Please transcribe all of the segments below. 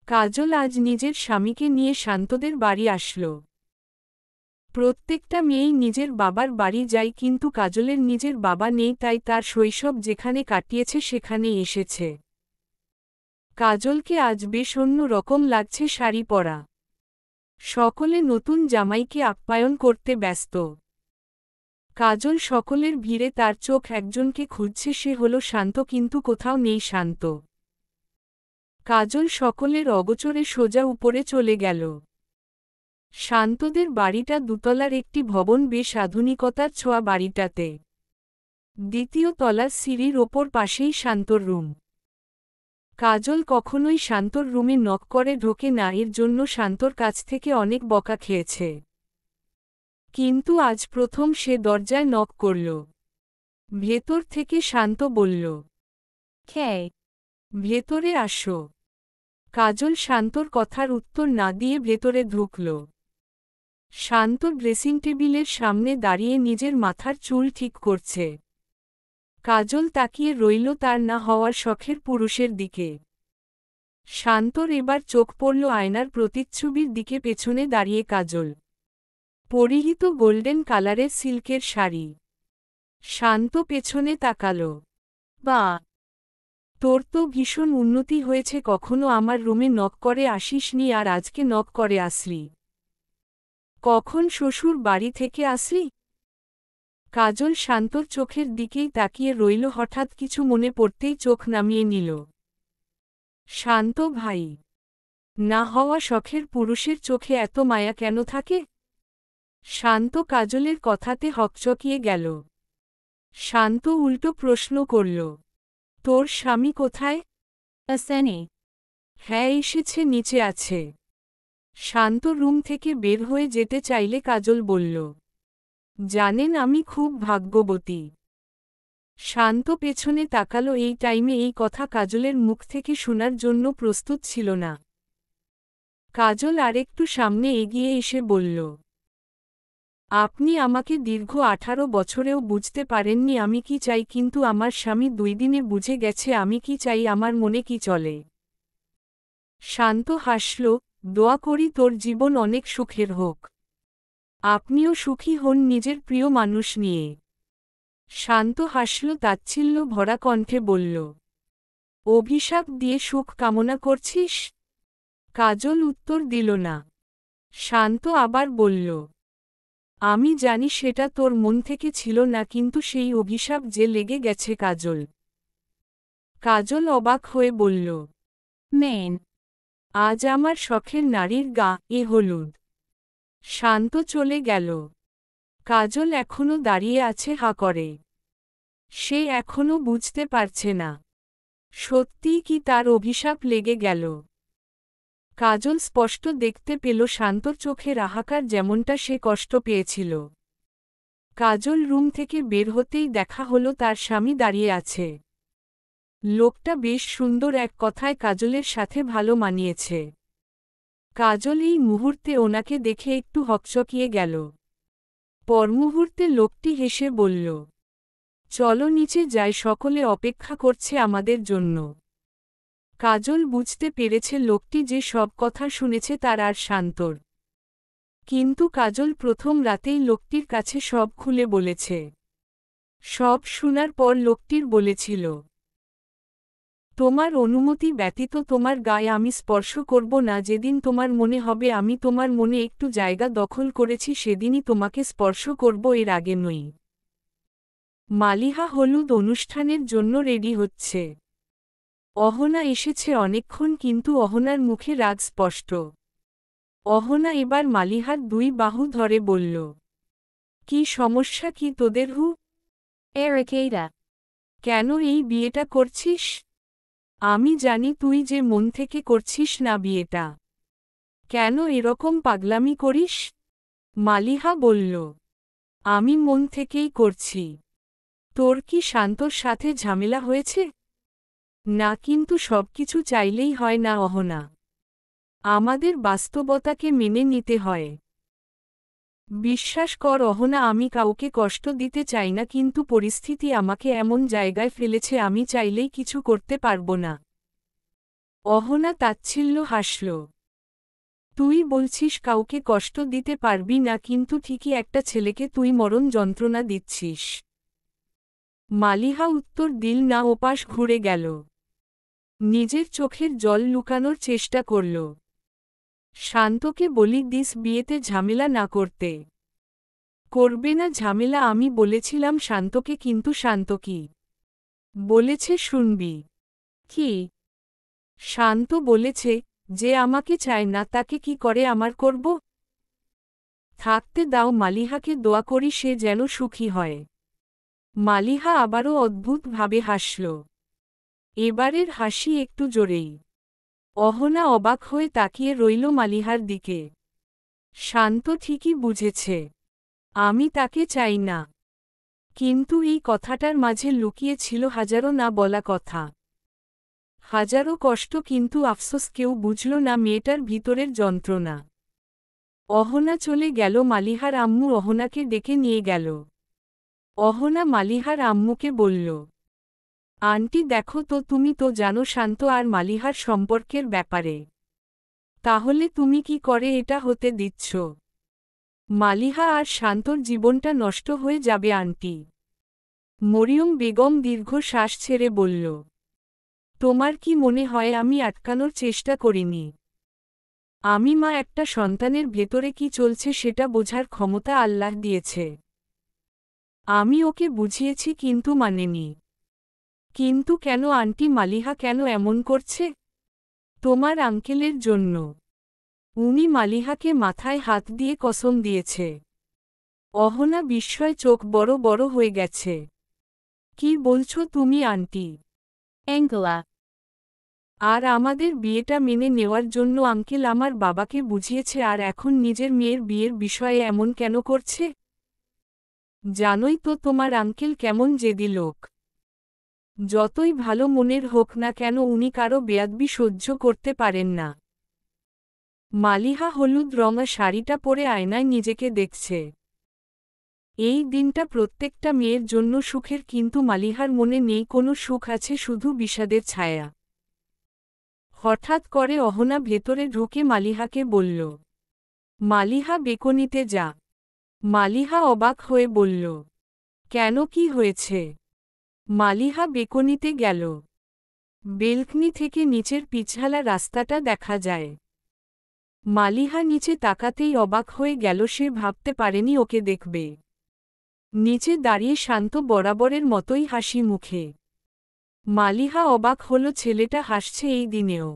কাজল আজ নিজের স্বামীকে নিয়ে শান্তদের বাড়ি আসল। প্রত্যেকটা মেয়েই নিজের বাবার বাড়ি যায়, কিন্তু কাজলের নিজের বাবা নেই, তাই তার শৈশব যেখানে কাটিয়েছে সেখানে এসেছে। কাজলকে আজ বেশ অন্য রকম লাগছে শাড়ি পরা। সকলে নতুন জামাইকে আপ্যায়ন করতে ব্যস্ত। কাজল সকলের ভিড়ে তার চোখ একজনকে খুঁজছে, সে হলো শান্ত, কিন্তু কোথাও নেই শান্ত। কাজল সকলের অগোচরে সোজা উপরে চলে গেল। শান্তদের বাড়িটা দুতলার একটি ভবন, বেশ আধুনিকতার ছোঁয়া বাড়িটাতে। দ্বিতীয় তলার সিঁড়ির ওপর পাশেই শান্তর রুম। কাজল কখনোই শান্তর রুমে নক করে ঢোকে না, এর জন্য শান্তর কাছ থেকে অনেক বকা খেয়েছে। কিন্তু আজ প্রথম সে দরজায় নক করল। ভেতর থেকে শান্ত বলল, কে? ভেতরে আসো। কাজল শান্তর কথার উত্তর না দিয়ে ভেতরে ঢুকল। শান্ত ড্রেসিং টেবিলের সামনে দাঁড়িয়ে নিজের মাথার চুল ঠিক করছে। কাজল তাকিয়ে রইল তার না হওয়ার শখের পুরুষের দিকে। শান্তর এবার চোখ পড়ল আয়নার প্রতিচ্ছবির দিকে। পেছনে দাঁড়িয়ে কাজল, পরিহিত গোল্ডেন কালারের সিল্কের শাড়ি। শান্ত পেছনে তাকাল। বা, তোর তো ভীষণ উন্নতি হয়েছে, কখনো আমার রুমে নক করে আসিসনি, আর আজকে নক করে আসলি। কখন শ্বশুর বাড়ি থেকে আসলি? কাজল শান্তর চোখের দিকেই তাকিয়ে রইল। হঠাৎ কিছু মনে পড়তেই চোখ নামিয়ে নিল। শান্ত ভাই, না হওয়া শখের পুরুষের চোখে এত মায়া কেন থাকে? শান্ত কাজলের কথাতে হকচকিয়ে গেল। শান্ত উল্টো প্রশ্ন করল, তোর স্বামী কোথায়? আসেনি। হ্যাঁ এসেছে, নিচে আছে। শান্ত রুম থেকে বের হয়ে যেতে চাইলে কাজল বলল, জানেন আমি খুব ভাগ্যবতী। শান্ত পেছনে তাকালো। এই টাইমে এই কথা কাজলের মুখ থেকে শোনার জন্য প্রস্তুত ছিল না। কাজল আরেকটু সামনে এগিয়ে এসে বলল, আপনি আমাকে দীর্ঘ 18 বছরেও বুঝতে পারেননি আমি কি চাই, কিন্তু আমার স্বামী 2 দিনে বুঝে গেছে আমি কি চাই, আমার মনে কি চলে। শান্ত হাসল, দোয়া করি তোর জীবন অনেক সুখের হোক। আপনিও সুখী হন নিজের প্রিয় মানুষ নিয়ে। শান্ত হাসল, তাচ্ছিল্য ভরা কণ্ঠে বলল, অভিশাপ দিয়ে সুখ কামনা করছিস? কাজল উত্তর দিল না। শান্ত আবার বলল, আমি জানি সেটা তোর মন থেকে ছিল না, কিন্তু সেই অভিশাপ যে লেগে গেছে। কাজল অবাক হয়ে বলল, মেন, আজ আমার শখের নারীর গা এ হলুদ। শান্ত চলে গেল। কাজল এখনো দাঁড়িয়ে আছে হা করে। সে এখনো বুঝতে পারছে না সত্যিই কি তার অভিশাপ লেগে গেল। কাজল স্পষ্ট দেখতে পেল শান্তর চোখের হাহাকার, যেমনটা সে কষ্ট পেয়েছিল। কাজল রুম থেকে বের হতেই দেখা হলো তার স্বামী দাঁড়িয়ে আছে। লোকটা বেশ সুন্দর, এক কথায় কাজলের সাথে ভালো মানিয়েছে। কাজল এই মুহূর্তে ওনাকে দেখে একটু হকচকিয়ে গেল। পরমুহূর্তে লোকটি হেসে বলল, চলো নিচে যাই, সকলে অপেক্ষা করছে আমাদের জন্য। কাজল বুঝতে পেরেছে লোকটি যে সব কথা শুনেছে তার আর শান্তর। কিন্তু কাজল প্রথম রাতেই লোকটির কাছে সব খুলে বলেছে। সব শোনার পর লোকটির বলেছিল, তোমার অনুমতি ব্যতীত তোমার গায়ে আমি স্পর্শ করব না। যেদিন তোমার মনে হবে আমি তোমার মনে একটু জায়গা দখল করেছি, সেদিনই তোমাকে স্পর্শ করব, এর আগে নই। মালিহা হলুদ অনুষ্ঠানের জন্য রেডি হচ্ছে। অহনা এসেছে অনেকক্ষণ, কিন্তু অহনার মুখে রাগ স্পষ্ট। অহনা এবার মালিহার 2 বাহু ধরে বলল, কি সমস্যা কি তোদের? এরিকেইডা, কেন এই বিয়েটা করছিস? আমি জানি তুই যে মন থেকে করছিস না বিয়েটা। কেন এরকম পাগলামি করিস? মালিহা বলল, আমি মন থেকেই করছি। তোর কি শান্তর সাথে ঝামেলা হয়েছে? না, কিন্তু সবকিছু চাইলেই হয় না অহনা। আমাদের বাস্তবতাকে মেনে নিতে হয়। বিশ্বাস কর অহনা, আমি কাউকে কষ্ট দিতে চাই না, কিন্তু পরিস্থিতি আমাকে এমন জায়গায় ফেলেছে আমি চাইলেই কিছু করতে পারবো না। অহনা তাচ্ছিল্য হাসল। তুই বলছিস কাউকে কষ্ট দিতে পারবি না, কিন্তু ঠিকই একটা ছেলেকে তুই মরণ যন্ত্রণা দিচ্ছিস। মালিহা উত্তর দিল না, ওপাশ ঘুরে গেল। নিজের চোখের জল লুকানোর চেষ্টা করল। শান্তকে বলি দিস বিয়েতে ঝামেলা না করতে। করবে না ঝামেলা, আমি বলেছিলাম শান্তকে, কিন্তু শান্ত কি বলেছে শুনবি? কি? শান্ত বলেছে, যে আমাকে চায় না তাকে কি করে আমার করব? থাকতে দাও, মালিহাকে দোয়া করি সে যেন সুখী হয়। মালিহা আবারও অদ্ভুতভাবে হাসল। এবারের হাসি একটু জোরেই। অহনা অবাক হয়ে তাকিয়ে রইল মালিহার দিকে। শান্ত ঠিকই বুঝেছে, আমি তাকে চাই না। কিন্তু এই কথাটার মাঝে লুকিয়ে ছিল হাজারো না বলা কথা, হাজারো কষ্ট, কিন্তু আফসোস কেউ বুঝল না মেয়েটার ভিতরের যন্ত্রণা। অহনা চলে গেল। মালিহার আম্মু অহনাকে ডেকে নিয়ে গেল। অহনা মালিহার আম্মুকে বলল, আন্টি দেখো তো, তুমি তো জানো শান্ত আর মালিহার সম্পর্কের ব্যাপারে, তাহলে তুমি কি করে এটা হতে দিচ্ছ? মালিহা আর শান্তর জীবনটা নষ্ট হয়ে যাবে আন্টি। মরিয়ম বেগম দীর্ঘ শ্বাস ছেড়ে বলল, তোমার কি মনে হয় আমি আটকানোর চেষ্টা করিনি? আমি মা, একটা সন্তানের ভেতরে কি চলছে সেটা বোঝার ক্ষমতা আল্লাহ দিয়েছে। আমি ওকে বুঝিয়েছি কিন্তু মানেনি। কিন্তু কেন আন্টি? মালিহা কেন এমন করছে? তোমার আঙ্কেলের জন্য। উনি মালিহাকে মাথায় হাত দিয়ে কসম দিয়েছে। অহনা বিস্ময়ে চোখ বড় বড় হয়ে গেছে। কি বলছো তুমি আন্টি? অ্যাঙ্কেলা। আর আমাদের বিয়েটা মেনে নেওয়ার জন্য আঙ্কেল আমার বাবাকে বুঝিয়েছে, আর এখন নিজের মেয়ের বিয়ের বিষয়ে এমন কেন করছে? জানোই তো তোমার আঙ্কেল কেমন জেদি লোক। যতই ভালো মনের হোক না কেন উনি কারো বেয়াদবি সহ্য করতে পারেন না। মালিহা হলুদ রঙা শাড়িটা পরে আয়নায় নিজেকে দেখছে। এই দিনটা প্রত্যেকটা মেয়ের জন্য সুখের, কিন্তু মালিহার মনে নেই কোনো সুখ, আছে শুধু বিষাদের ছায়া। হঠাৎ করে অহনা ভেতরে ঢুকে মালিহাকে বলল, মালিহা বেকনিতে যা। মালিহা অবাক হয়ে বলল, কেন, কি হয়েছে? মালিহা বেকনিতে গেল। বেলকনি থেকে নিচের পিছালা রাস্তাটা দেখা যায়। মালিহা নিচে তাকাতেই অবাক হয়ে গেল, সে ভাবতে পারেনি ওকে দেখবে। নিচে দাঁড়িয়ে শান্ত বরাবরের মতোই হাসি মুখে। মালিহা অবাক হল, ছেলেটা হাসছে এই দিনেও।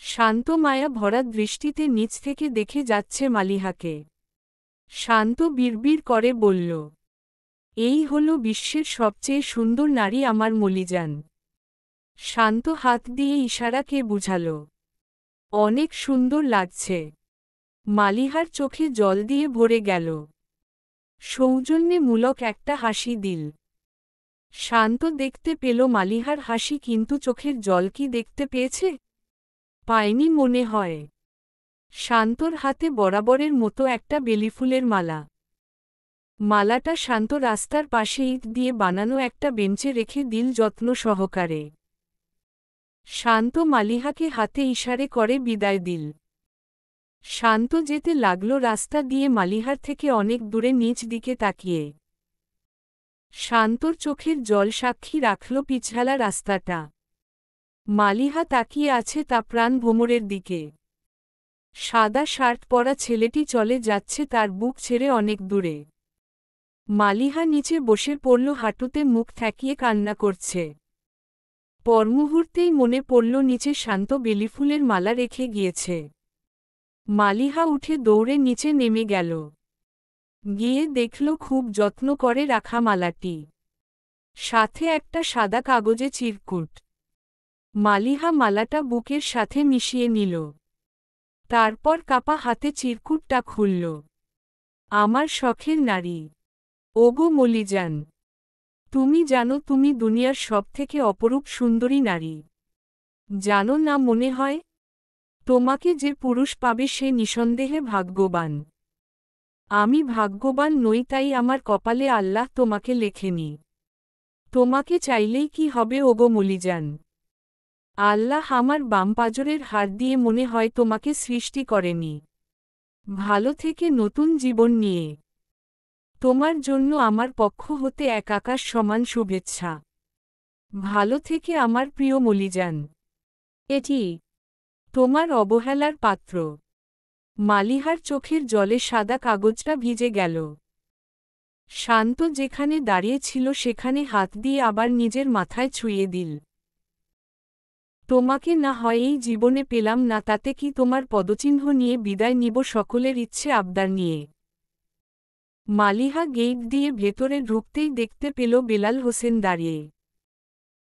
শান্ত মায়া ভরা দৃষ্টিতে নিচ থেকে দেখে যাচ্ছে মালিহাকে। শান্ত বিড়বিড় করে বলল, এই হলো বিশ্বের সবচেয়ে সুন্দর নারী আমার মলিজান। শান্ত হাত দিয়ে ইশারাকে বুঝাল, অনেক সুন্দর লাগছে। মালিহার চোখে জল দিয়ে ভরে গেল। সৌজন্যমূলক একটা হাসি দিল। শান্ত দেখতে পেল মালিহার হাসি, কিন্তু চোখের জল কি দেখতে পেয়েছে? পায়নি মনে হয়। শান্তর হাতে বরাবরের মতো একটা বেলিফুলের মালা। মালাটা শান্ত রাস্তার পাশে ইট দিয়ে বানানো একটা বেঞ্চে রেখে দিল যত্ন সহকারে। শান্ত মালিহাকে হাতে ইশারে করে বিদায় দিল। শান্ত যেতে লাগল রাস্তা দিয়ে, মালিহার থেকে অনেক দূরে নিচ দিকে তাকিয়ে। শান্তর চোখের জল সাক্ষী রাখল পিছালা রাস্তাটা। মালিহা তাকিয়ে আছে তা প্রাণ ভোমরের দিকে। সাদা শার্ট পরা ছেলেটি চলে যাচ্ছে তার বুক ছেড়ে অনেক দূরে। মালিহা নিচে বসে পড়ল, হাঁটুতে মুখ ঠেকিয়ে কান্না করছে। পরমুহূর্তেই মনে পড়ল নিচে শান্ত বেলিফুলের মালা রেখে গিয়েছে। মালিহা উঠে দৌড়ে নিচে নেমে গেল। গিয়ে দেখল খুব যত্ন করে রাখা মালাটি, সাথে একটা সাদা কাগজে চিরকুট। মালিহা মালাটা বুকের সাথে মিশিয়ে নিল। তারপর কাপা হাতে চিরকুটটা খুলল। আমার শখের নারী, ওগো মলিজান, তুমি জানো তুমি দুনিয়ার সবথেকে অপরূপ সুন্দরী নারী। জানো না মনে হয়, তোমাকে যে পুরুষ পাবে সে নিঃসন্দেহে ভাগ্যবান। আমি ভাগ্যবান নই, তাই আমার কপালে আল্লাহ তোমাকে লেখেনি। তোমাকে চাইলেই কি হবে ওগো মলিজান। আল্লাহ আমার বাম পাঁজরের হাড় দিয়ে মনে হয় তোমাকে সৃষ্টি করেনি। ভালো থেকে নতুন জীবন নিয়ে। তোমার জন্য আমার পক্ষ হতে এক আকাশ সমান শুভেচ্ছা। ভালো থেকে আমার প্রিয় মলিজান। এটি তোমার অবহেলার পাত্র। মালিহার চোখের জলে সাদা কাগজটা ভিজে গেল। শান্ত যেখানে দাঁড়িয়ে ছিল সেখানে হাত দিয়ে আবার নিজের মাথায় ছুঁয়ে দিল। তোমাকে না হয় এই জীবনে পেলাম না, তাতে কি তোমার পদচিহ্ন নিয়ে বিদায় নিব সকলের ইচ্ছে আবদার নিয়ে। মালিহা গেট দিয়ে ভেতরে ঢুকতেই দেখতে পেল বেলাল হোসেন দাঁড়িয়ে।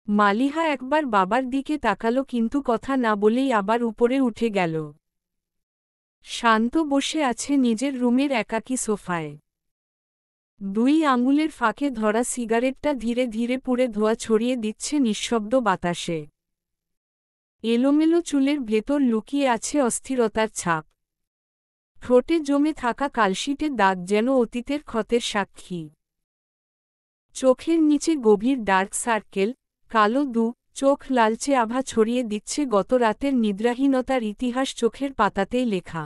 মালিহা একবার বাবার দিকে তাকালো কিন্তু কথা না বলেই আবার উপরে উঠে গেল। শান্ত বসে আছে নিজের রুমের একাকী সোফায়। 2 আঙুলের ফাঁকে ধরা সিগারেটটা ধীরে ধীরে পুড়ে ধোঁয়া ছড়িয়ে দিচ্ছে নিঃশব্দ বাতাসে। এলোমেলো চুলের ভেতর লুকিয়ে আছে অস্থিরতার ছাপ। ঠোঁটে জমে থাকা কালশিটের দাগ যেন অতীতের ক্ষতের সাক্ষী। চোখের নিচে গভীর ডার্ক সার্কেল, কালো চোখ লালচে আভা ছড়িয়ে দিচ্ছে গত রাতের নিদ্রাহীনতার ইতিহাস চোখের পাতাতেই লেখা।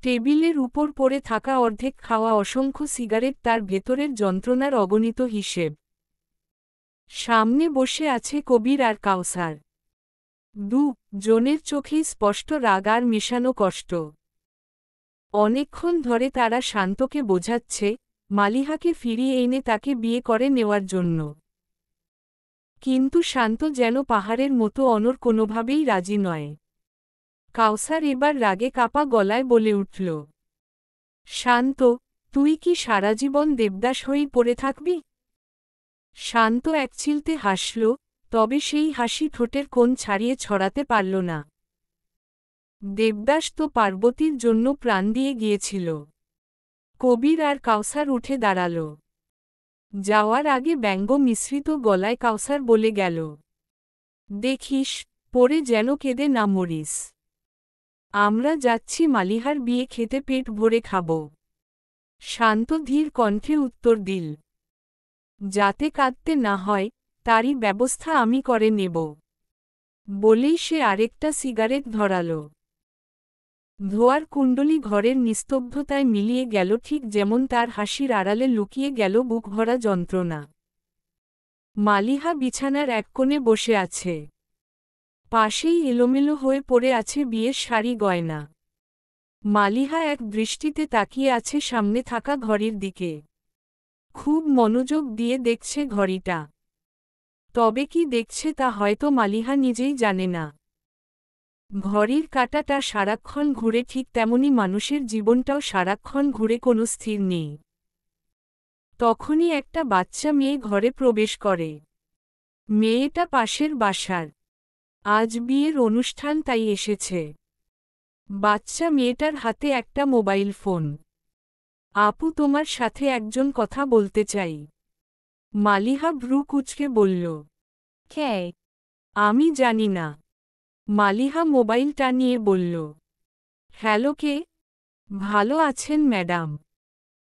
টেবিলের উপর পড়ে থাকা অর্ধেক খাওয়া অসংখ্য সিগারেট তার ভেতরের যন্ত্রণার অগণিত হিসেব। সামনে বসে আছে কবির আর কাউসার। জনের চোখেই স্পষ্ট রাগ আর মেশানো কষ্ট। অনেকক্ষণ ধরে তারা শান্তকে বোঝাচ্ছে, মালিহাকে ফিরিয়ে এনে তাকে বিয়ে করে নেওয়ার জন্য। কিন্তু শান্ত যেন পাহাড়ের মতো অনড় কোনোভাবেই রাজি নয়। কাউসার এবার রাগে কাপা গলায় বলে উঠল, শান্ত, তুই কি সারা জীবন দেবদাস হয়েই পড়ে থাকবি? শান্ত একচিলতে হাসল, তবে সেই হাসি ঠোঁটের কোণ ছাড়িয়ে ছড়াতে পারল না। দেবদাস তো পার্বতীর জন্য প্রাণ দিয়ে গিয়েছিল। কবির আর কাউসার উঠে দাঁড়াল। যাওয়ার আগে ব্যঙ্গ মিশ্রিত গলায় কাউসার বলে গেল, দেখিস, পরে যেন কেঁদে না মরিস। আমরা যাচ্ছি মালিহার বিয়ে খেতে, পেট ভরে খাব। শান্ত ধীর কণ্ঠে উত্তর দিল, যাতে কাঁদতে না হয়, তারই ব্যবস্থা আমি করে নেব। বলেই সে আরেকটা সিগারেট ধরাল। ধোয়ার কুণ্ডলি ঘরের নিস্তব্ধতায় মিলিয়ে গেল, ঠিক যেমন তার হাসির আড়ালে লুকিয়ে গেল বুকভরা যন্ত্রণা। মালিহা বিছানার এক কোণে বসে আছে। পাশেই এলোমেলো হয়ে পড়ে আছে বিয়ের শাড়ি গয়না। মালিহা এক দৃষ্টিতে তাকিয়ে আছে সামনে থাকা ঘড়ির দিকে। খুব মনোযোগ দিয়ে দেখছে ঘড়িটা। তবে কি দেখছে তা হয়তো মালিহা নিজেই জানে না। ঘড়ির কাঁটাটা সারাক্ষণ ঘুরে, ঠিক তেমনি মানুষের জীবনটাও সারাক্ষণ ঘুরে, কোনো স্থির নেই। তখনই একটা বাচ্চা মেয়ে ঘরে প্রবেশ করে। মেয়েটা পাশের বাসার। আজ বিয়ের অনুষ্ঠান তাই এসেছে। বাচ্চা মেয়েটার হাতে একটা মোবাইল ফোন। আপু, তোমার সাথে একজন কথা বলতে চাই। মালিহা ভ্রু কুঁচকে বলল, কে? আমি জানি না। মালিহা মোবাইলটা নিয়ে বলল, হ্যালো, কে? ভালো আছেন ম্যাডাম?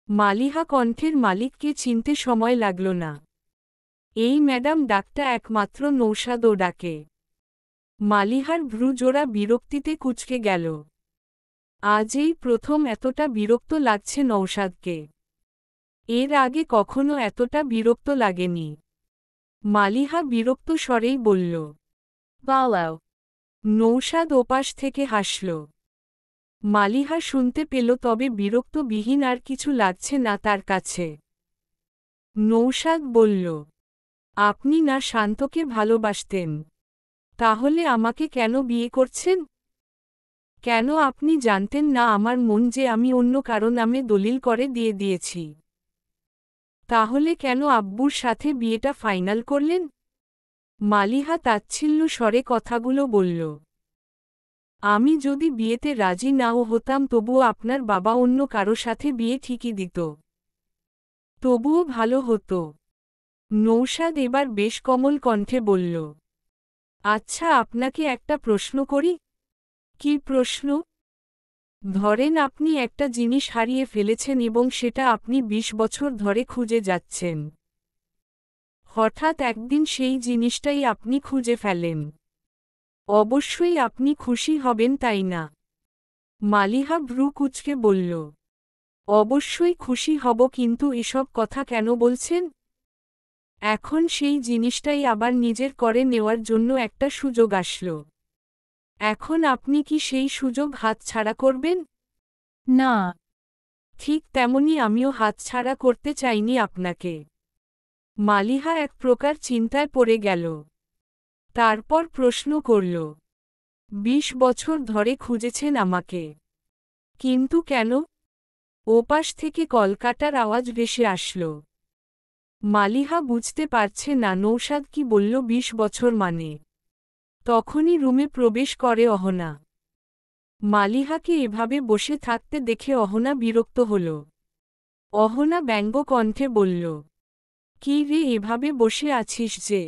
মালিহা কণ্ঠের মালিককে চিনতে সময় লাগল না। এই ম্যাডাম ডাকটা একমাত্র নৌশাদও ডাকে। মালিহার ভ্রুজোড়া বিরক্তিতে কুঁচকে গেল। আজ এই প্রথম এতটা বিরক্ত লাগছে নৌশাদকে। এর আগে কখনো এতটা বিরক্ত লাগেনি। মালিহা বিরক্ত স্বরেই বলল, পালাও। নৌশাদ ওপাশ থেকে হাসল। মালিহা শুনতে পেল, তবে বিরক্তবিহীন আর কিছু লাগছে না তার কাছে। নৌশাদ বলল, আপনি না শান্তকে ভালোবাসতেন? তাহলে আমাকে কেন বিয়ে করছেন? কেন আপনি জানতেন না আমার মন যে আমি অন্য কারো নামে দলিল করে দিয়ে দিয়েছি? তাহলে কেন আব্বুর সাথে বিয়েটা ফাইনাল করলেন? মালিহা তাচ্ছিল্য স্বরে কথাগুলো বলল, আমি যদি বিয়েতে রাজি নাও হতাম তবুও আপনার বাবা অন্য কারো সাথে বিয়ে ঠিকই দিত। তবুও ভালো হতো। নৌশাদ এবার বেশ কোমল কণ্ঠে বলল, আচ্ছা, আপনাকে একটা প্রশ্ন করি। কি প্রশ্ন? ধরেন আপনি একটা জিনিস হারিয়ে ফেলেছেন এবং সেটা আপনি 20 বছর ধরে খুঁজে যাচ্ছেন। হঠাৎ একদিন সেই জিনিসটাই আপনি খুঁজে ফেলেন। অবশ্যই আপনি খুশি হবেন, তাই না? মালিহা ভ্রু কুঁচকে বলল, অবশ্যই খুশি হব, কিন্তু এসব কথা কেন বলছেন? এখন সেই জিনিসটাই আবার নিজের করে নেওয়ার জন্য একটা সুযোগ আসলো। এখন আপনি কি সেই সুযোগ হাতছাড়া করবেন? না। ঠিক তেমনি আমিও হাতছাড়া করতে চাইনি আপনাকে। মালিহা এক প্রকার চিন্তায় পড়ে গেল। তারপর প্রশ্ন করল, ২০ বছর ধরে খুঁজেছেন আমাকে, কিন্তু কেন? ওপাশ থেকে কলকাতার আওয়াজ ভেসে আসল। মালিহা বুঝতে পারছে না নৌশাদ কি বলল ২০ বছর মানে। তখনই রুমে প্রবেশ করে অহনা। মালিহাকে এভাবে বসে থাকতে দেখে অহনা বিরক্ত হল। অহনা ব্যঙ্গ কণ্ঠে বলল, কি রে, এভাবে বসে আছিস যে?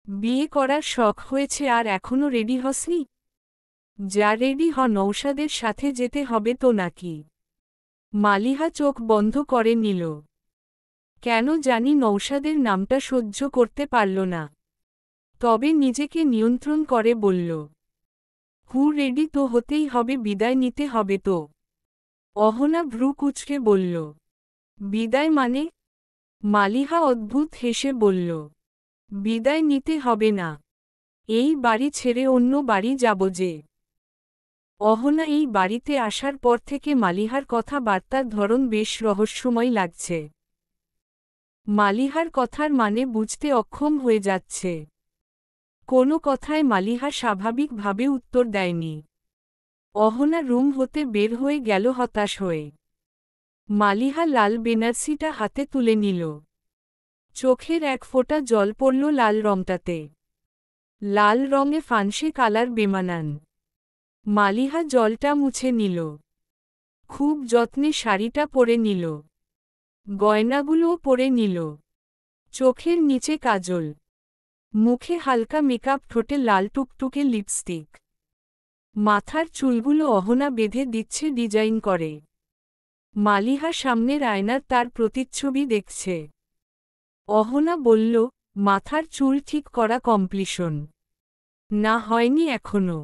বিয়ে করার শখ হয়েছে আর এখনো রেডি হসনি? যা, রেডি হ, নৌশাদের সাথে যেতে হবে তো নাকি? মালিহা চোখ বন্ধ করে নিল। কেন জানি নৌশাদের নামটা সহ্য করতে পারল না। তবে নিজেকে নিয়ন্ত্রণ করে বলল, রেডি তো হতেই হবে, বিদায় নিতে হবে তো। অহনা ভ্রু কুঁচকে বলল, বিদায় মানে? মালিহা অদ্ভুত হেসে বলল, বিদায় নিতে হবে না, এই বাড়ি ছেড়ে অন্য বাড়ি যাব যে। অহনা এই বাড়িতে আসার পর থেকে মালিহার কথাবার্তার ধরন বেশ রহস্যময় লাগছে। মালিহার কথার মানে বুঝতে অক্ষম হয়ে যাচ্ছে। কোনো কথায় মালিহা স্বাভাবিকভাবে উত্তর দেয়নি। অহনা রুম হতে বের হয়ে গেল হতাশ হয়ে। মালিহা লাল বেনারসিটা হাতে তুলে নিল। চোখের এক ফোঁটা জল পড়ল লাল রংটাতে। লাল রঙে ফানসে কালার বেমানান। মালিহা জলটা মুছে নিল। খুব যত্নে শাড়িটা পরে নিল। গয়নাগুলোও পরে নিল। চোখের নিচে কাজল, মুখে হালকা মেকআপ, ঠোঁটে লাল টুকটুকে লিপস্টিক। মাথার চুলগুলো অহনা বেঁধে দিচ্ছে ডিজাইন করে। মালিহা সামনের আয়নার তার প্রতিচ্ছবি দেখছে। অহনা বলল, মাথার চুল ঠিক করা কমপ্লিশন? না, হয়নি এখনো।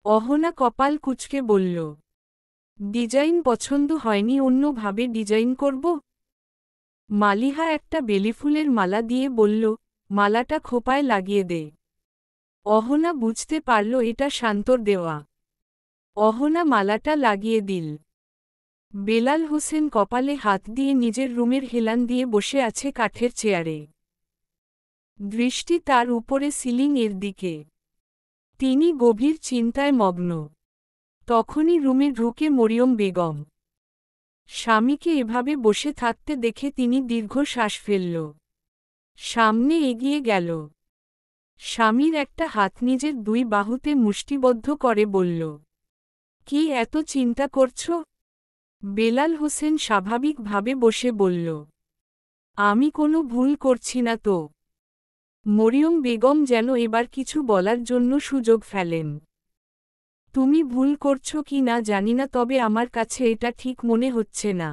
অহনা কপাল কুঁচকে বলল, ডিজাইন পছন্দ হয়নি, অন্যভাবে ডিজাইন করব? মালিহা একটা বেলিফুলের মালা দিয়ে বলল, মালাটা খোপায় লাগিয়ে দে। অহনা বুঝতে পারল এটা শান্তর দেওয়া। অহনা মালাটা লাগিয়ে দিল। বেলাল হোসেন কপালে হাত দিয়ে নিজের রুমের হেলান দিয়ে বসে আছে কাঠের চেয়ারে। দৃষ্টি তার উপরে সিলিং এর দিকে। তিনি গভীর চিন্তায় মগ্ন। তখনই রুমে ঢুকে মরিয়ম বেগম। স্বামীকে এভাবে বসে থাকতে দেখে তিনি দীর্ঘ শ্বাস ফেলল। সামনে এগিয়ে গেল। স্বামীর একটা হাত নিজের দুই বাহুতে মুষ্টিবদ্ধ করে বলল, কি এত চিন্তা করছ? বেলাল হোসেন স্বাভাবিকভাবে বসে বলল, আমি কোনো ভুল করছি না তো? মরিয়ম বেগম যেন এবার কিছু বলার জন্য সুযোগ ফেলেন। তুমি ভুল করছো কি না জানি না, তবে আমার কাছে এটা ঠিক মনে হচ্ছে না।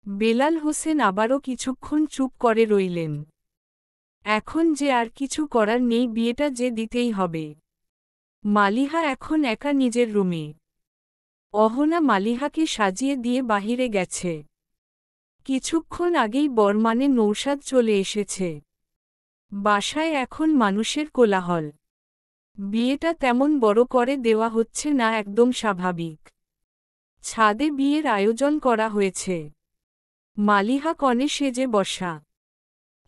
বেলাল হোসেন আবারও কিছুক্ষণ চুপ করে রইলেন। এখন যে আর কিছু করার নেই, বিয়েটা যে দিতেই হবে। মালিহা এখন একা নিজের রুমে। অহনা মালিহাকে সাজিয়ে দিয়ে বাহিরে গেছে। কিছুক্ষণ আগেই বরমানে নৌশাদ চলে এসেছে। বাসায় এখন মানুষের কোলাহল। বিয়েটা তেমন বড় করে দেওয়া হচ্ছে না, একদম স্বাভাবিক। ছাদে বিয়ের আয়োজন করা হয়েছে। মালিহা কনে সেজে বসা।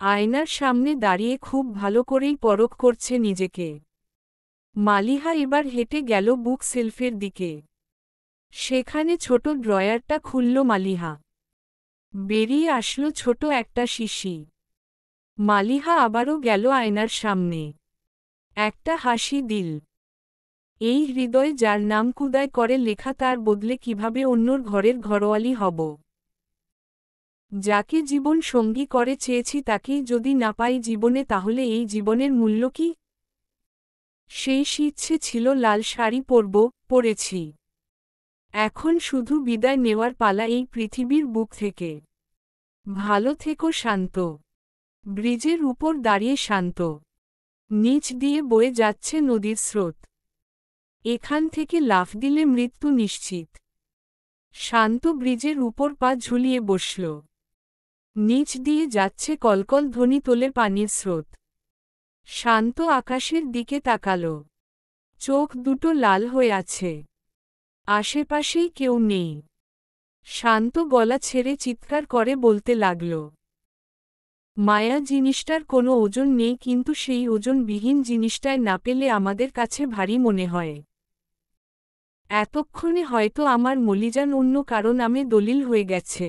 আয়নার সামনে দাঁড়িয়ে খুব ভালো করেই পরখ করছে নিজেকে। মালিহা এবার হেঁটে গেল বুক সেলফের দিকে। সেখানে ছোট ড্রয়ারটা খুলল মালিহা। বেরিয়ে আসলো ছোট একটা শিশি। মালিহা আবারও গেল আয়নার সামনে। একটা হাসি দিল। এই হৃদয় যার নাম কুদায় করে লেখা, তার বদলে কিভাবে অন্যর ঘরের ঘরোয়ালি হব? যাকে জীবন সঙ্গী করে চেয়েছি তাকেই যদি না পাই জীবনে, তাহলে এই জীবনের মূল্য কি? সেই ইচ্ছে ছিল লাল শাড়ি পরব, পরেছি। এখন শুধু বিদায় নেওয়ার পালা এই পৃথিবীর বুক থেকে। ভালো থেকো শান্ত। ব্রিজের উপর দাঁড়িয়ে শান্ত। নিচ দিয়ে বয়ে যাচ্ছে নদীর স্রোত। এখান থেকে লাফ দিলে মৃত্যু নিশ্চিত। শান্ত ব্রিজের উপর পা ঝুলিয়ে বসল। নিচ দিয়ে যাচ্ছে কলকল ধ্বনি তোলে পানির স্রোত। শান্ত আকাশের দিকে তাকাল। চোখ দুটো লাল হয়ে আছে। আশেপাশেই কেউ নেই। শান্ত গলা ছেড়ে চিৎকার করে বলতে লাগল, মায়া জিনিসটার কোনো ওজন নেই, কিন্তু সেই ওজনবিহীন জিনিসটায় না পেলে আমাদের কাছে ভারী মনে হয়। এতক্ষণে হয়তো আমার মলিজান অন্য কারো নামে দলিল হয়ে গেছে।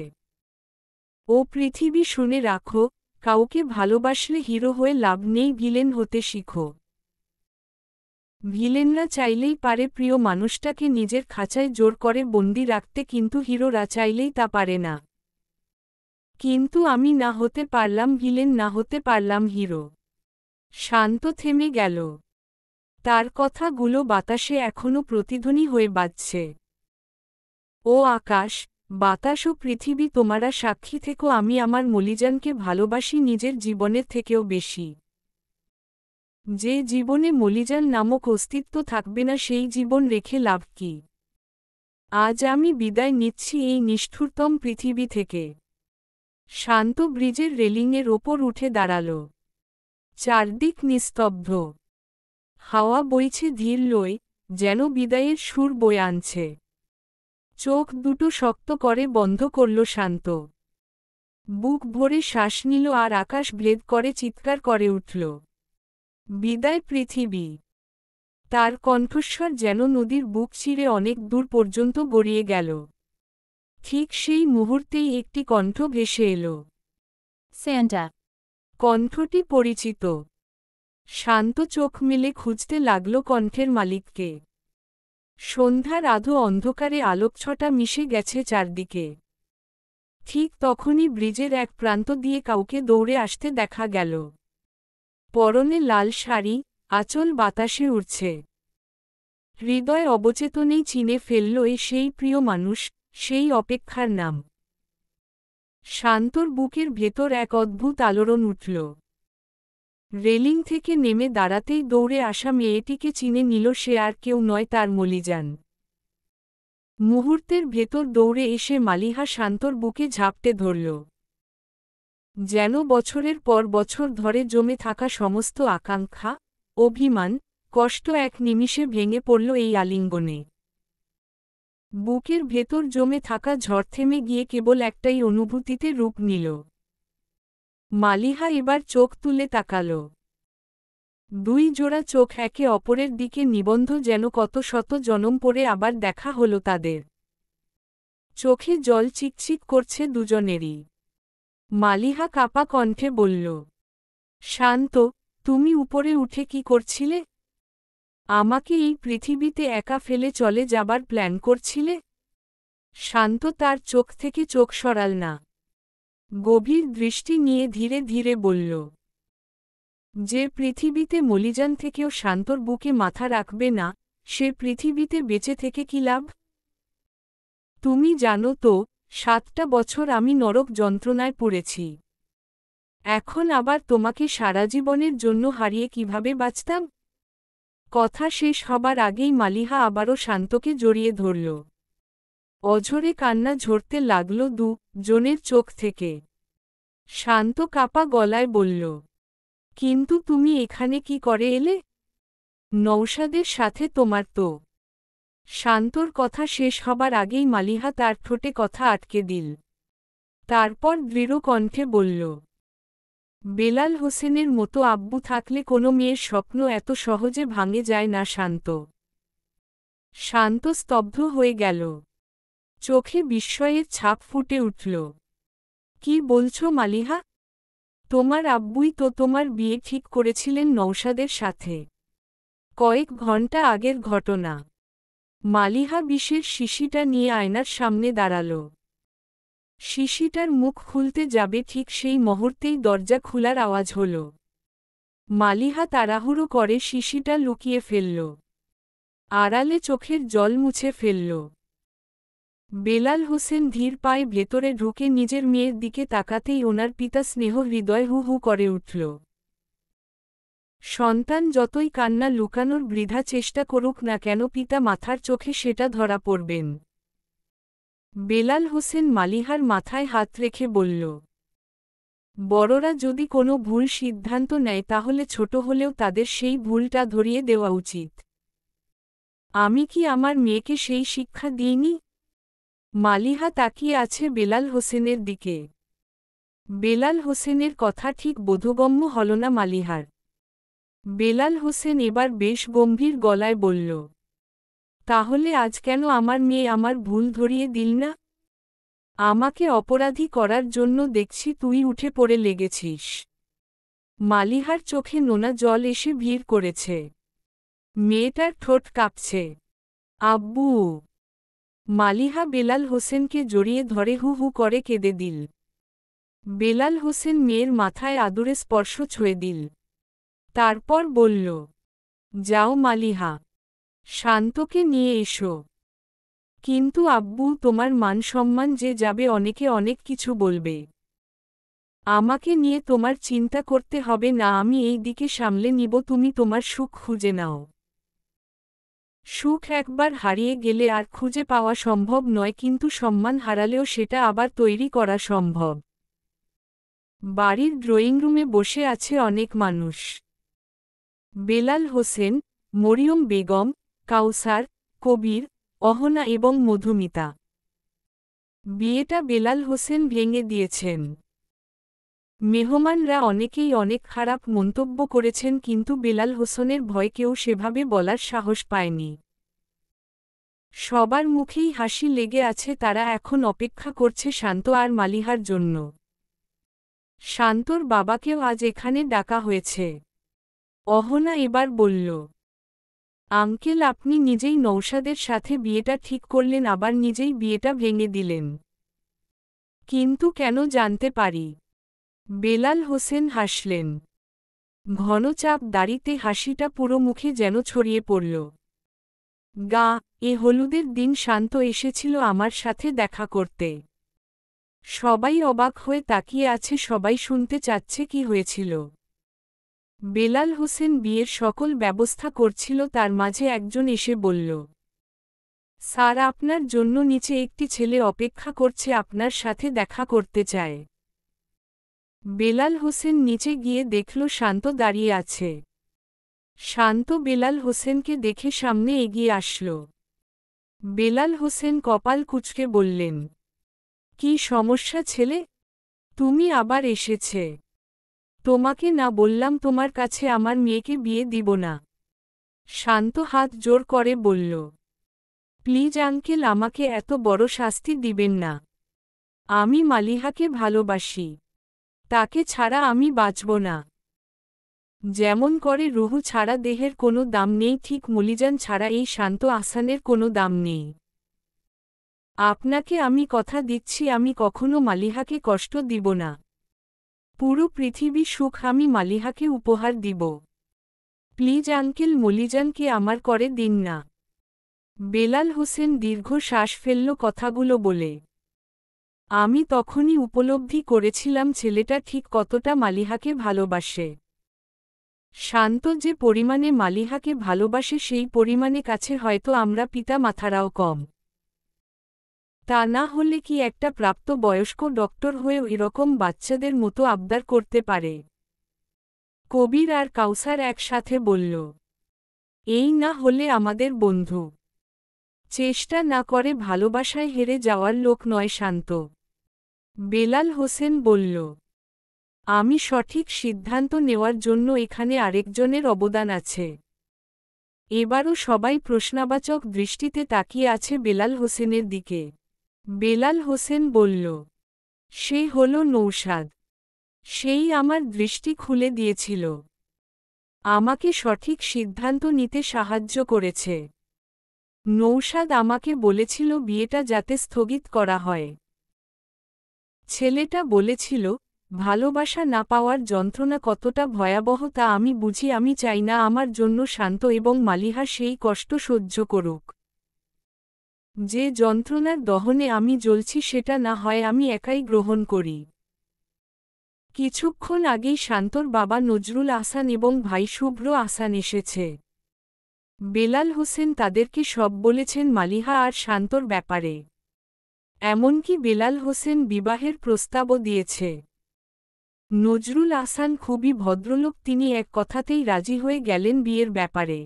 ও পৃথিবী, শুনে রাখো, কাউকে ভালোবাসলে হিরো হয়ে লাভ নেই, ভিলেন হতে শিখো। ভিলেনরা চাইলেই পারে প্রিয় মানুষটাকে নিজের খাঁচায় জোর করে বন্দি রাখতে, কিন্তু হিরোরা চাইলেই তা পারে না। কিন্তু আমি না হতে পারলাম ভিলেন, না হতে পারলাম হিরো। শান্ত থেমে গেল। তার কথাগুলো বাতাসে এখনো প্রতিধ্বনি হয়ে বাজছে। ও আকাশ, বাতাস ও পৃথিবী, তোমরা সাক্ষী থেকো, আমি আমার মলিজানকে ভালোবাসি নিজের জীবনের থেকেও বেশি। যে জীবনে মলিজান নামক অস্তিত্ব থাকবে না, সেই জীবন রেখে লাভ কি? আজ আমি বিদায় নিচ্ছি এই নিষ্ঠুরতম পৃথিবী থেকে। শান্ত ব্রিজের রেলিংয়ের ওপর উঠে দাঁড়াল। চারদিক নিস্তব্ধ। হাওয়া বইছে ধীর লয়ে, যেন বিদায়ের সুর বয়ে আনছে। চোখ দুটো শক্ত করে বন্ধ করল শান্ত। বুক ভরে শ্বাস নিল আর আকাশ ভেদ করে চিৎকার করে উঠল, বিদায় পৃথিবী। তার কণ্ঠস্বর যেন নদীর বুক চিরে অনেক দূর পর্যন্ত গড়িয়ে গেল। ঠিক সেই মুহূর্তেই একটি কণ্ঠ ভেসে এলো, সান্টা। কণ্ঠটি পরিচিত। শান্ত চোখ মেলে খুঁজতে লাগল কণ্ঠের মালিককে। সন্ধ্যার আধো অন্ধকারে আলোকছটা মিশে গেছে চারদিকে। ঠিক তখনই ব্রিজের এক প্রান্ত দিয়ে কাউকে দৌড়ে আসতে দেখা গেল। পরনে লাল শাড়ি, আঁচল বাতাসে উড়ছে। হৃদয় অবচেতনেই চিনে ফেলল সেই প্রিয় মানুষ, সেই অপেক্ষার নাম। শান্তর বুকের ভেতর এক অদ্ভুত আলোড়ন উঠল। রেলিং থেকে নেমে দাঁড়াতেই দৌড়ে আসা মেয়েটিকে চিনে নিল, সে আর কেউ নয়, তার মলিজান। মুহূর্তের ভেতর দৌড়ে এসে মালিহা শান্তর বুকে ঝাপটে ধরল। যেন বছরের পর বছর ধরে জমে থাকা সমস্ত আকাঙ্ক্ষা, অভিমান, কষ্ট এক নিমিষে ভেঙে পড়ল এই আলিঙ্গনে। বুকের ভেতর জমে থাকা ঝড় থেমে গিয়ে কেবল একটাই অনুভূতিতে রূপ নিল। মালিহা এবার চোখ তুলে তাকাল। দুই জোড়া চোখ একে অপরের দিকে নিবন্ধ, যেন কত শত জনম পরে আবার দেখা হলো তাদের। চোখে জল চিকচিক করছে দুজনেরই। মালিহা কাপা কণ্ঠে বলল, শান্ত, তুমি উপরে উঠে কি করছিলে? আমাকে এই পৃথিবীতে একা ফেলে চলে যাবার প্ল্যান করছিলে? শান্ত তার চোখ থেকে চোখ সরাল না। গভীর দৃষ্টি নিয়ে ধীরে ধীরে বলল, যে পৃথিবীতে মলিজান থেকেও শান্তর বুকে মাথা রাখবে না, সে পৃথিবীতে বেঁচে থেকে কি লাভ? তুমি জানো তো, 7টা বছর আমি নরক যন্ত্রণায় পড়েছি। এখন আবার তোমাকে সারা জীবনের জন্য হারিয়ে কিভাবে বাঁচতাম? কথা শেষ হবার আগেই মালিহা আবারও শান্তকে জড়িয়ে ধরল। অঝরে কান্না ঝরতে লাগল দুজনের চোখ থেকে। শান্ত কাপা গলায় বলল, কিন্তু তুমি এখানে কি করে এলে? নৌশাদের সাথে তোমার তো। শান্তর কথা শেষ হবার আগেই মালিহা তার ঠোঁটে কথা আটকে দিল। তারপর দৃঢ় কণ্ঠে বলল, বেলাল হোসেনের মতো আব্বু থাকলে কোনো মেয়ের স্বপ্ন এত সহজে ভাঙে যায় না। শান্ত স্তব্ধ হয়ে গেল। চোখে বিস্ময়ের ছাপ ফুটে উঠল। কি বলছো মালিহা? তোমার আব্বুই তো তোমার বিয়ে ঠিক করেছিলেন নৌশাদের সাথে। কয়েক ঘন্টা আগের ঘটনা। মালিহা বিষের শিশিটা নিয়ে আয়নার সামনে দাঁড়াল। শিশিটার মুখ খুলতে যাবে ঠিক সেই মুহূর্তেই দরজা খোলার আওয়াজ হল। মালিহা তাড়াহুড়ো করে শিশিটা লুকিয়ে ফেলল। আড়ালে চোখের জল মুছে ফেলল। বেলাল হোসেন ধীর পায়ে ভেতরে ঢুকে নিজের মেয়ের দিকে তাকাতেই ওনার পিতা স্নেহ হৃদয় হু হু করে উঠল। সন্তান যতই কান্না লুকানোর বৃথা চেষ্টা করুক না কেন পিতা মাথার চোখে সেটা ধরা পড়বেন। বেলাল হোসেন মালিহার মাথায় হাত রেখে বলল, বড়রা যদি কোনো ভুল সিদ্ধান্ত নেয় তাহলে ছোট হলেও তাদের সেই ভুলটা ধরিয়ে দেওয়া উচিত। আমি কি আমার মেয়েকে সেই শিক্ষা দিইনি? মালিহা তাকিয়ে আছে বেলাল হোসেনের দিকে। বেলাল হোসেনের কথা ঠিক বোধগম্য হল না মালিহার। বেলাল হোসেন এবার বেশ গম্ভীর গলায় বলল, তাহলে আজ কেন আমার মেয়ে আমার ভুল ধরিয়ে দিল না? আমাকে অপরাধী করার জন্য দেখছি তুই উঠে পড়ে লেগেছিস। মালিহার চোখে নোনা জল এসে ভিড় করেছে। মেয়েটার ঠোঁট কাঁপছে। আব্বু! মালিহা বেলাল হোসেনকে জড়িয়ে ধরে হু হু করে কেঁদে দিল। বেলাল হোসেন মেয়ের মাথায় আদুরে স্পর্শ ছুঁয়ে দিল। তারপর বলল, যাও মালিহা, শান্তকে নিয়ে এসো। কিন্তু আব্বু, তোমার মান সম্মান যে যাবে, অনেকে অনেক কিছু বলবে। আমাকে নিয়ে তোমার চিন্তা করতে হবে না, আমি এই দিকে সামলে নিব, তুমি তোমার সুখ খুঁজে নাও। সুখ একবার হারিয়ে গেলে আর খুঁজে পাওয়া সম্ভব নয়, কিন্তু সম্মান হারালেও সেটা আবার তৈরি করা সম্ভব। বাড়ির ড্রয়িং রুমে বসে আছে অনেক মানুষ। বেলাল হোসেন, মরিয়ম বেগম, কাউসার, কবির, অহনা এবং মধুমিতা। বিয়েটা বেলাল হোসেন ভেঙে দিয়েছেন। মেহমানরা অনেকেই অনেক খারাপ মন্তব্য করেছেন, কিন্তু বেলাল হোসেনের ভয় কেউ সেভাবে বলার সাহস পায়নি। সবার মুখেই হাসি লেগে আছে, তারা এখন অপেক্ষা করছে শান্ত আর মালিহার জন্য। শান্তর বাবাকেও আজ এখানে ডাকা হয়েছে। অহনা এবার বলল, আঙ্কেল, আপনি নিজেই নৌশাদের সাথে বিয়েটা ঠিক করলেন, আবার নিজেই বিয়েটা ভেঙে দিলেন। কিন্তু কেন জানতে পারি? বেলাল হোসেন হাসলেন। ঘন চাপ দাড়িতে হাসিটা পুরো মুখে যেন ছড়িয়ে পড়ল। এ হলুদের দিন শান্ত এসেছিল আমার সাথে দেখা করতে। সবাই অবাক হয়ে তাকিয়ে আছে, সবাই শুনতে চাচ্ছে কি হয়েছিল। বেলাল হোসেন বিয়ের সকল ব্যবস্থা করছিল, তার মাঝে একজন এসে বলল, স্যার, আপনার জন্য নিচে একটি ছেলে অপেক্ষা করছে, আপনার সাথে দেখা করতে চায়। বেলাল হোসেন নিচে গিয়ে দেখল শান্ত দাঁড়িয়ে আছে। শান্ত বেলাল হোসেনকে দেখে সামনে এগিয়ে আসল। বেলাল হোসেন কপাল কুঁচকে বললেন, কি সমস্যা ছেলে? তুমি আবার এসেছে? তোমাকে না বললাম তোমার কাছে আমার মেয়েকে বিয়ে দিব না? শান্ত হাত জোর করে বলল, প্লিজ আঙ্কেল, আমাকে এত বড় শাস্তি দিবেন না। আমি মালিহাকে ভালোবাসি। তাকে ছাড়া আমি বাঁচব না। যেমন করে রুহু ছাড়া দেহের কোনো দাম নেই, ঠিক মলিজান ছাড়া এই শান্ত আহসানের কোনো দাম নেই। আপনাকে আমি কথা দিচ্ছি, আমি কখনো মালিহাকে কষ্ট দিব না। পুরো পৃথিবী সুখ আমি মালিহাকে উপহার দিব। প্লিজ আঙ্কেল, মলিজানকে আমার করে দিন না। বেলাল হোসেন দীর্ঘ শ্বাস ফেলল কথাগুলো বলে। আমি তখনই উপলব্ধি করেছিলাম ছেলেটা ঠিক কতটা মালিহাকে ভালোবাসে। শান্ত যে পরিমাণে মালিহাকে ভালোবাসে, সেই পরিমাণে কাছে হয়তো আমরা পিতা মাতারাও কম। তা না হলে কি একটা প্রাপ্ত বয়স্ক ডক্টর হয়েও এরকম বাচ্চাদের মতো আবদার করতে পারে? কবির আর কাউসার একসাথে বলল, এই না হলে আমাদের বন্ধু। চেষ্টা না করে ভালোবাসায় হেরে যাওয়ার লোক নয় শান্ত। বেলাল হোসেন বলল, আমি সঠিক সিদ্ধান্ত নেওয়ার জন্য এখানে আরেকজনের অবদান আছে। এবারও সবাই প্রশ্নবাচক দৃষ্টিতে তাকিয়ে আছে বেলাল হোসেনের দিকে। বেলাল হোসেন বলল, সে হল নৌশাদ। সেই আমার দৃষ্টি খুলে দিয়েছিল। আমাকে সঠিক সিদ্ধান্ত নিতে সাহায্য করেছে। নৌশাদ আমাকে বলেছিল বিয়েটা যাতে স্থগিত করা হয়। ছেলেটা বলেছিল, ভালোবাসা না পাওয়ার যন্ত্রণা কতটা ভয়াবহ তা আমি বুঝি। আমি চাই না আমার জন্য শান্ত এবং মালিহা সেই কষ্ট সহ্য করুক। যে যন্ত্রণার দহনে আমি জ্বলছি সেটা না হয় আমি একাই গ্রহণ করি। কিছুক্ষণ আগেই শান্তর বাবা নজরুল আহসান এবং ভাই শুভ্র আহসান এসেছে। বেলাল হোসেন তাদেরকে সব বলেছেন মালিহা আর শান্তর ব্যাপারে। এমনকি বেলাল হোসেন বিবাহের প্রস্তাবও দিয়েছে। নজরুল আহসান খুবই ভদ্রলোক, তিনি এক কথাতেই রাজি হয়ে গেলেন বিয়ের ব্যাপারে।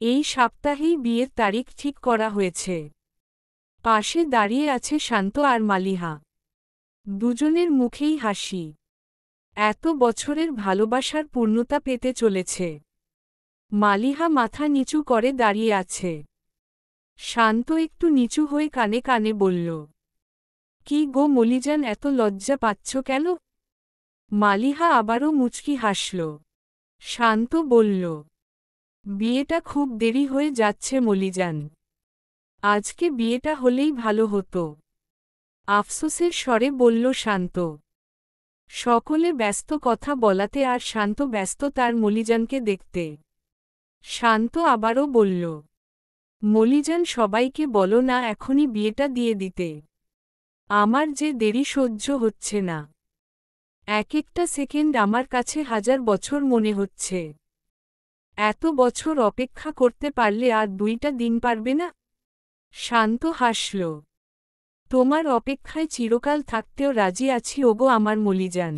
এই সপ্তাহেই বিয়ের তারিখ ঠিক করা হয়েছে। পাশে দাঁড়িয়ে আছে শান্ত আর মালিহা। দুজনের মুখেই হাসি। এত বছরের ভালোবাসার পূর্ণতা পেতে চলেছে। মালিহা মাথা নিচু করে দাঁড়িয়ে আছে। শান্ত একটু নিচু হয়ে কানে কানে বলল, কি গো মলিজান, এত লজ্জা পাচ্ছ কেন? মালিহা আবারও মুচকি হাসল। শান্ত বলল, বিয়েটা খুব দেরি হয়ে যাচ্ছে মলিজান। আজকে বিয়েটা হলেই ভালো হতো। আফসোসের স্বরে বলল শান্ত। সকলে ব্যস্ত কথা বলাতে আর শান্ত ব্যস্ত তার মলিজানকে দেখতে। শান্ত আবারও বলল, মলিজান সবাইকে বলো না এখনই বিয়েটা দিয়ে দিতে। আমার যে দেরি সহ্য হচ্ছে না। এক একটা সেকেন্ড আমার কাছে 1000 বছর মনে হচ্ছে। এত বছর অপেক্ষা করতে পারলে আর 2টা দিন পারবে না? শান্ত হাসল। তোমার অপেক্ষায় চিরকাল থাকতেও রাজি আছি ওগো আমার মলিজান।